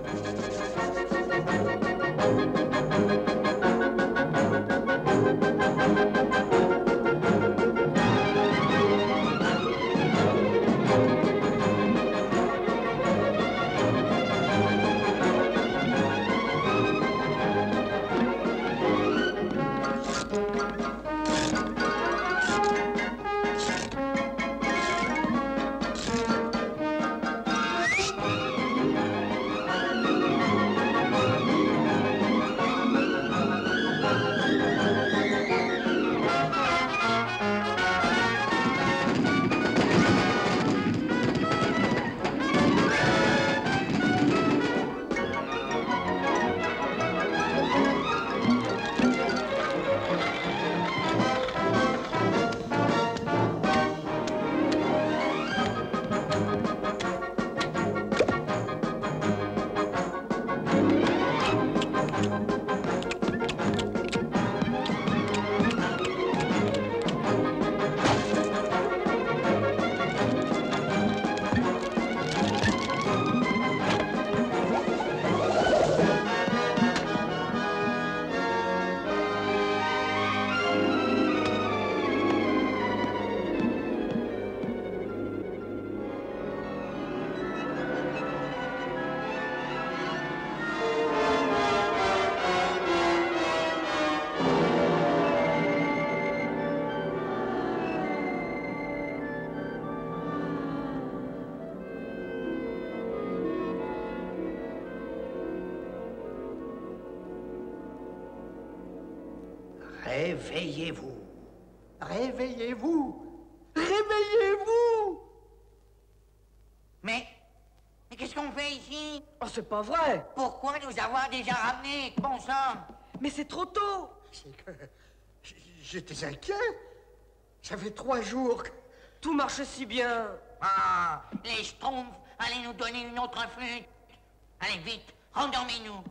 Réveillez-vous. Réveillez-vous. Réveillez-vous. Mais qu'est-ce qu'on fait ici? Oh, c'est pas vrai. Pourquoi nous avoir déjà ramenés? Bon sang. Mais c'est trop tôt. C'est que j'étais inquiet. Ça fait 3 jours que... Tout marchait si bien. Ah, les schtroumpfs, allez nous donner une autre flûte. Allez, vite, endormez-nous.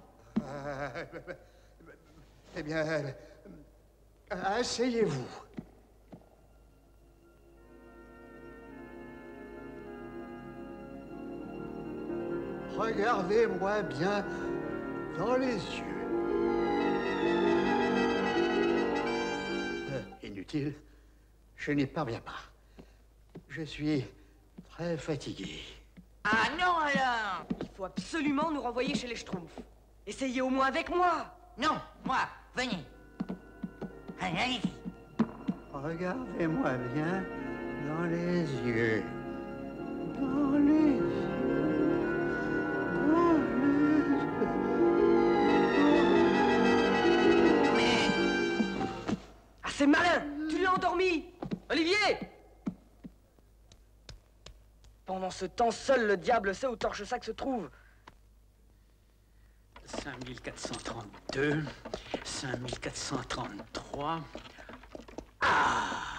Eh bien, asseyez-vous. Regardez-moi bien dans les yeux. Inutile, je n'y parviens pas. Je suis très fatigué. Ah non alors! Il faut absolument nous renvoyer chez les Schtroumpfs. Essayez au moins avec moi. Non, moi, venez. Allez, allez-y. Regardez-moi bien dans les yeux. Dans les yeux. Dans les yeux. Ah, c'est malin. Tu l'as endormi. Olivier! Pendant ce temps, seul le diable sait où Torche-Sac se trouve. 5432, 5433. Ah!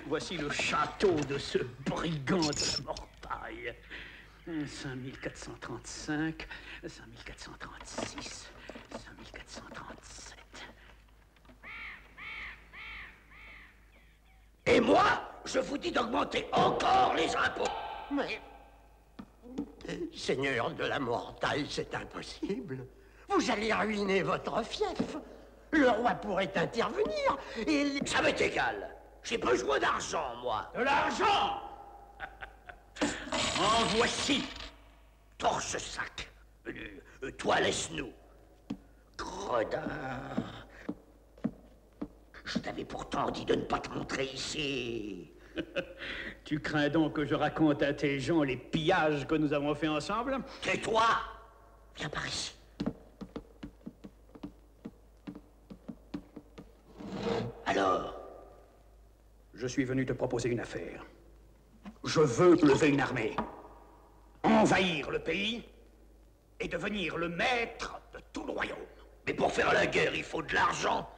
Voici le château de ce brigand de la mortaille. 5435, 5436, 5437. Et moi, je vous dis d'augmenter encore les impôts. Mais, Seigneur de la mortaille, c'est impossible. Vous allez ruiner votre fief. Le roi pourrait intervenir et... Ça m'est égal. J'ai besoin d'argent, moi. De l'argent? En voici. Torche-sac. Toi, laisse-nous. Gredin. Je t'avais pourtant dit de ne pas te montrer ici. Tu crains donc que je raconte à tes gens les pillages que nous avons faits ensemble? Tais-toi. Viens par ici. Alors? Je suis venu te proposer une affaire. Je veux lever une armée, envahir le pays et devenir le maître de tout le royaume. Mais pour faire la guerre, il faut de l'argent.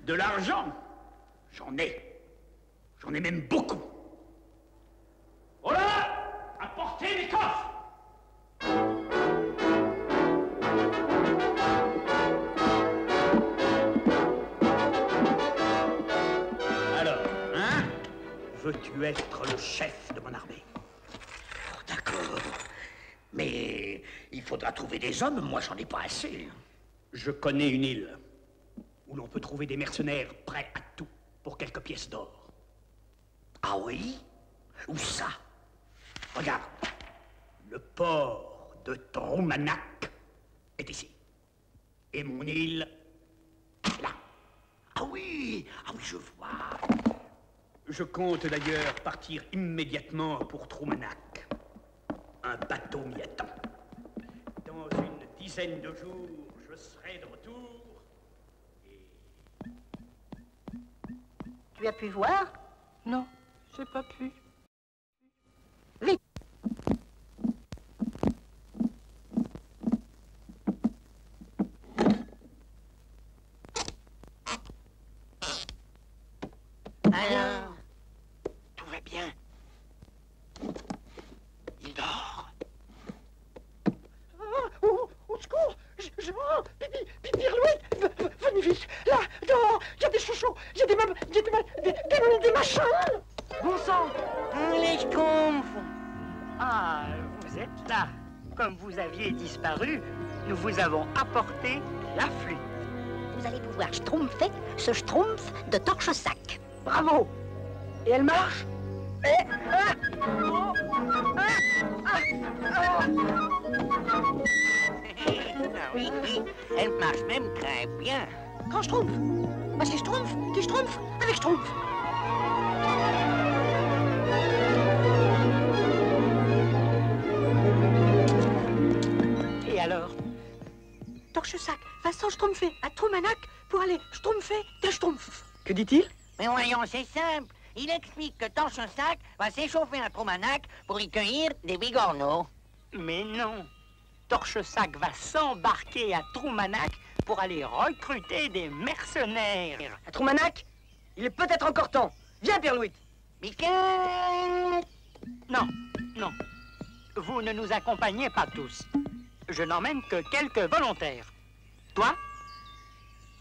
De l'argent? J'en ai. J'en ai même beaucoup. Voilà! Apportez les coffres! Alors, hein? Veux-tu être le chef de mon armée? Oh, d'accord. Mais il faudra trouver des hommes, moi j'en ai pas assez. Je connais une île où l'on peut trouver des mercenaires prêts à tout pour quelques pièces d'or. Ah oui? Où ça? Regarde, le port de Troumanak est ici. Et mon île est là. Ah oui, je vois. Je compte d'ailleurs partir immédiatement pour Troumanak. Un bateau m'y attend. Dans une dizaine de jours, je serai de retour. Tu as pu voir? Non, j'ai pas pu. Vite! Alors, tout va bien. Il dort. Au secours! Pierre-Louis, venez vite! Là, dehors, il y a des chouchous, il y a des meubles, des machins! Bon sang! Les schtroumpfs! Ah, vous êtes là. Comme vous aviez disparu, nous vous avons apporté la flûte. Vous allez pouvoir schtroumpfer ce schtroumpf de torche-sac. Bravo! Et elle marche? Oui, elle marche même très bien. Quand schtroumpf? Bah c'est schtroumpf qui schtroumpf avec schtroumpf. Et alors? Torche-sac va sans schtroumpfer à Troumanak pour aller schtroumpfer des schtroumpfs. Que dit-il? Mais voyons, c'est simple. Il explique que Torche-sac va s'échauffer à Troumanak pour y cueillir des bigorneaux. Mais non. Torche-sac va s'embarquer à Troumanak pour aller recruter des mercenaires. À Troumanak? Il est peut-être encore temps. Viens, Pierre-Louis. Non, non. Vous ne nous accompagnez pas tous. Je n'emmène que quelques volontaires. Toi,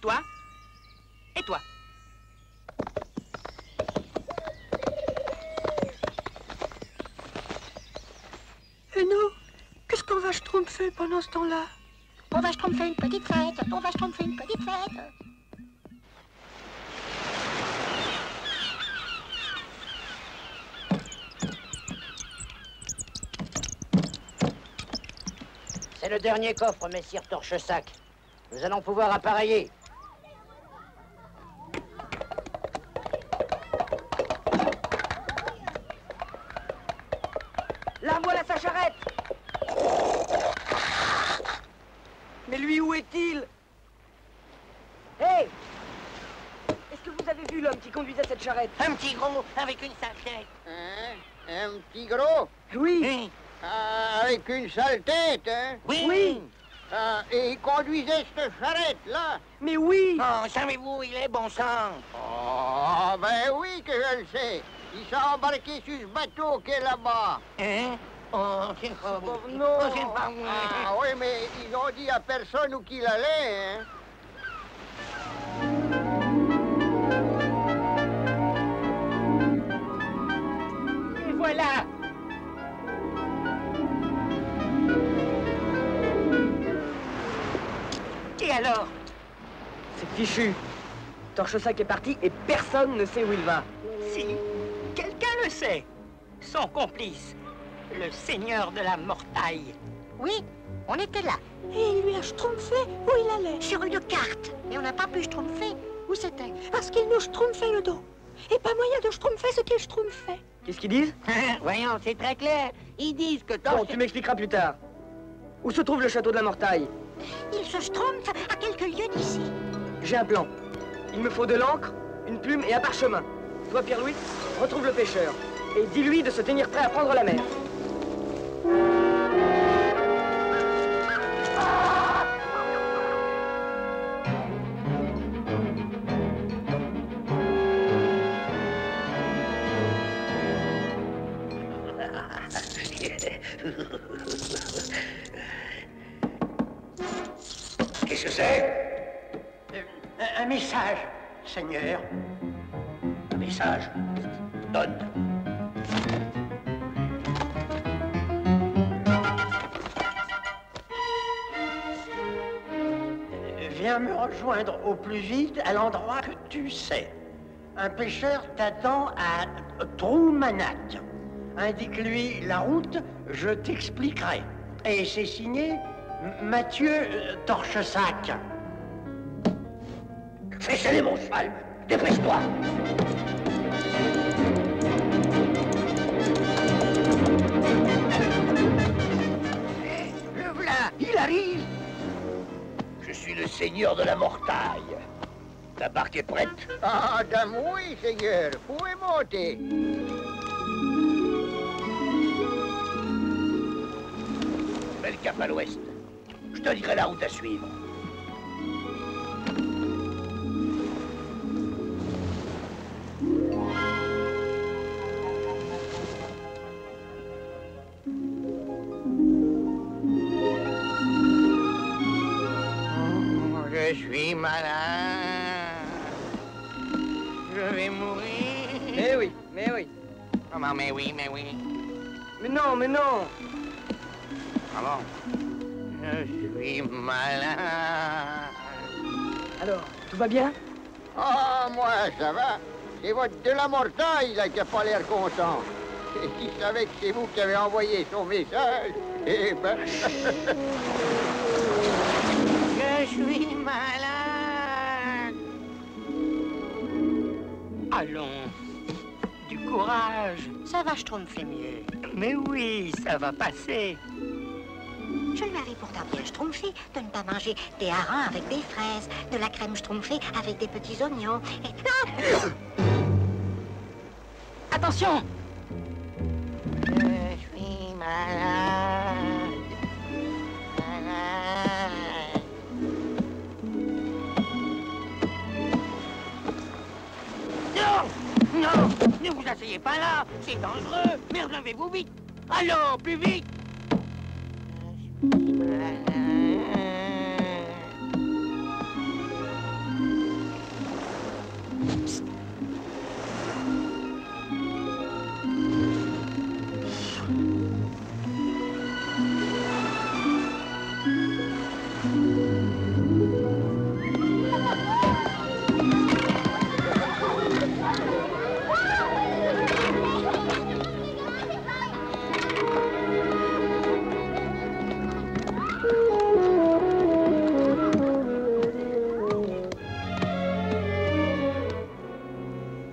toi et toi. Et nous, qu'est-ce qu'on va schtroumpfer pendant ce temps-là? On va schtroumpfer une petite fête, on va schtroumpfer une petite fête. C'est le dernier coffre, messire Torche-sac. Nous allons pouvoir appareiller. Là, voilà sa charrette. Mais lui, où est-il? Hé! Est-ce que vous avez vu l'homme qui conduisait cette charrette? Un petit gros avec une sale tête. Hein? Un petit gros? Oui. Ah, avec une sale tête, hein? Oui. Ah, et il conduisait cette charrette-là? Mais oui. Oh, savez-vous, il est bon sang. Oh, ben oui que je le sais. Il s'est embarqué sur ce bateau qui est là-bas. Hein? Oh, c'est pas bon. Non. Oh, c'est pas vrai. Ah oui, mais ils ont dit à personne où qu'il allait, hein? Et voilà. Et alors? C'est fichu. Torchesac est parti et personne ne sait où il va. Si, quelqu'un le sait. Son complice, le seigneur de la Mortaille. Oui, on était là. Et il lui a schtroumpfé où il allait. Sur une carte. Et on n'a pas pu schtroumpfer. Où c'était? Parce qu'il nous schtroumpfait le dos. Et pas moyen de schtroumpfer ce qu'il schtroumpfait. Qu'est-ce qu'ils disent? Voyons, c'est très clair. Ils disent que Bon, tu m'expliqueras plus tard. Où se trouve le château de la Mortaille? Il se schtroumpfe à quelques lieues d'ici. J'ai un plan. Il me faut de l'encre, une plume et un parchemin. Toi, Pierre-Louis, retrouve le pêcheur. Et dis-lui de se tenir prêt à prendre la mer. Qu'est-ce que c'est? Un message, Seigneur. Un message? Donne. Viens me rejoindre au plus vite à l'endroit que tu sais. Un pêcheur t'attend à Troumanat. Indique-lui la route, je t'expliquerai. Et c'est signé Mathieu Torchesac. Fais saler mon cheval. Dépêche-toi. Le voilà, Il arrive. Je suis le seigneur de la Mortaille. Ta barque est prête? Ah, dame, oui, seigneur. Vous pouvez monter. Mets le cap à l'ouest. Je te dirai la route à suivre. Je suis malin. Je vais mourir. Mais oui, mais oui. Comment, mais oui, mais oui. Mais non, mais non. Comment? Je suis malin. Alors, tout va bien? Oh, moi, ça va. C'est votre de la Mortaille, là, qui a pas l'air content. Et qui savait que c'est vous qui avez envoyé son message, eh ben... Je suis malade. Allons, du courage. Ça va schtroumpfer mieux. Mais oui, ça va passer. Je lui avais pourtant bien schtroumpfé de ne pas manger des harengs avec des fraises, de la crème schtroumpfée avec des petits oignons. Et... Attention! Je suis malade. Malade. Non! Non! Ne vous asseyez pas là! C'est dangereux! Mais relevez-vous vite! Allons, plus vite! Je suis malade.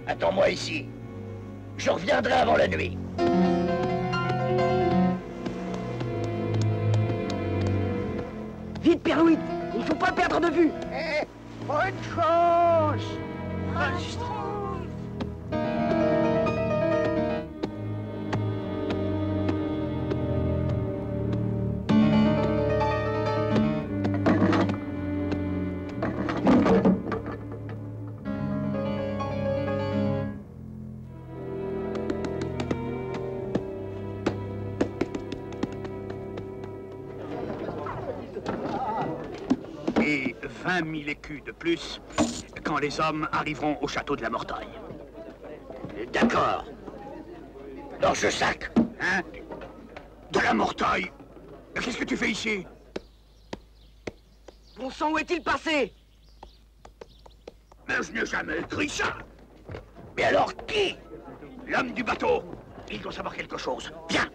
Attends-moi ici. Je reviendrai avant la nuit. Vite, Pierre-Louis, il ne faut pas perdre de vue. Eh, bonne chance! Et 20 000 écus de plus quand les hommes arriveront au château de la Mortaille. D'accord. Torchesac. Hein? De la Mortaille? Qu'est-ce que tu fais ici? Bon sang, où est-il passé? Mais je n'ai jamais écrit ça. Mais alors qui? L'homme du bateau. Il doit savoir quelque chose. Viens.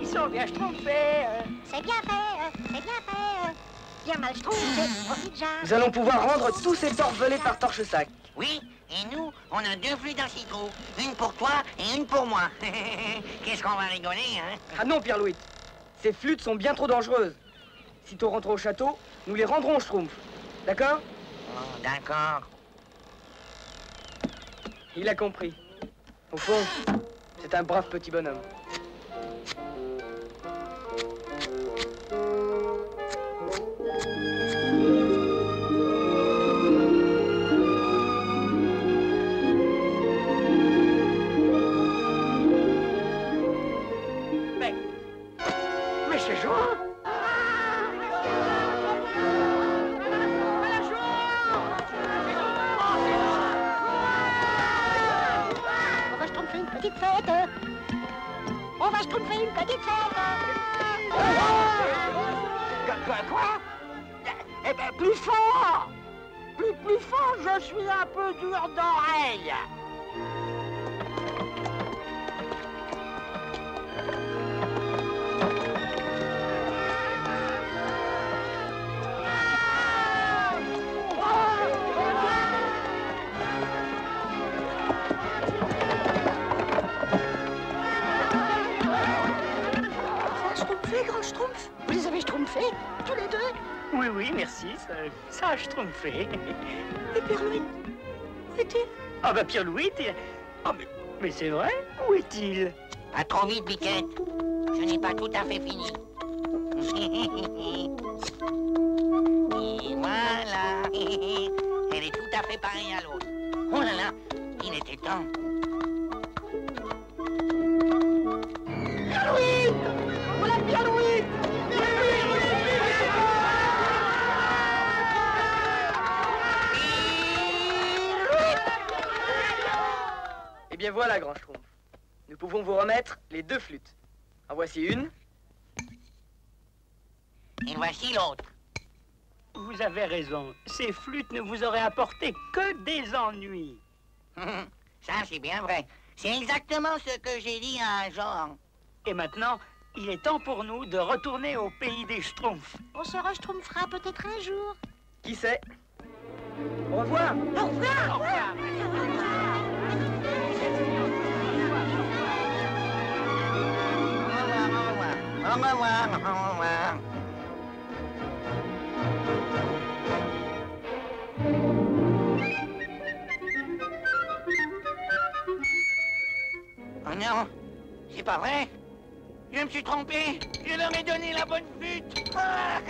Ils sont bien schtroumpfés. C'est bien fait, c'est bien fait. Bien mal schtroumpfé, profite Jacques. Nous allons pouvoir rendre tous ces torts volés par Torche-Sac. Oui, et nous, on a 2 flûtes à 6 trous. Une pour toi et une pour moi. Qu'est-ce qu'on va rigoler, hein? Ah non, Pierre-Louis. Ces flûtes sont bien trop dangereuses. Sitôt rentrés au château, nous les rendrons, Schtroumpf. D'accord? Oh, d'accord. Il a compris. Au fond, c'est un brave petit bonhomme. Mais c'est Jean. On va schtroumpfer une petite fête. On va schtroumpfer une petite fête. Quoi? Eh ben, plus fort! Plus fort, je suis un peu dur d'oreille. Schtroumpfé, grand Schtroumpf. Vous les avez schtroumpfés, tous les deux? Oui, oui, merci, ça a schtroumpfé. Et Pierre-Louis, où est-il? Ah bah Pierre-Louis, ah mais c'est vrai, où est-il? Pas trop vite, Biquette. Ce n'est pas tout à fait fini. Et voilà. Elle est tout à fait pareille à l'autre. Oh là là, il était temps. voilà, Grand Schtroumpf. Nous pouvons vous remettre les 2 flûtes. En voici une. Et voici l'autre. Vous avez raison. Ces flûtes ne vous auraient apporté que des ennuis. Ça, c'est bien vrai. C'est exactement ce que j'ai dit à un genre. Et maintenant, il est temps pour nous de retourner au pays des Schtroumpfs. On se reschtroumpfera peut-être un jour. Qui sait? Au revoir. Au revoir. Au revoir. Au revoir, au revoir. Oh non, c'est pas vrai. Je me suis trompé. Je leur ai donné la bonne flûte. Ah,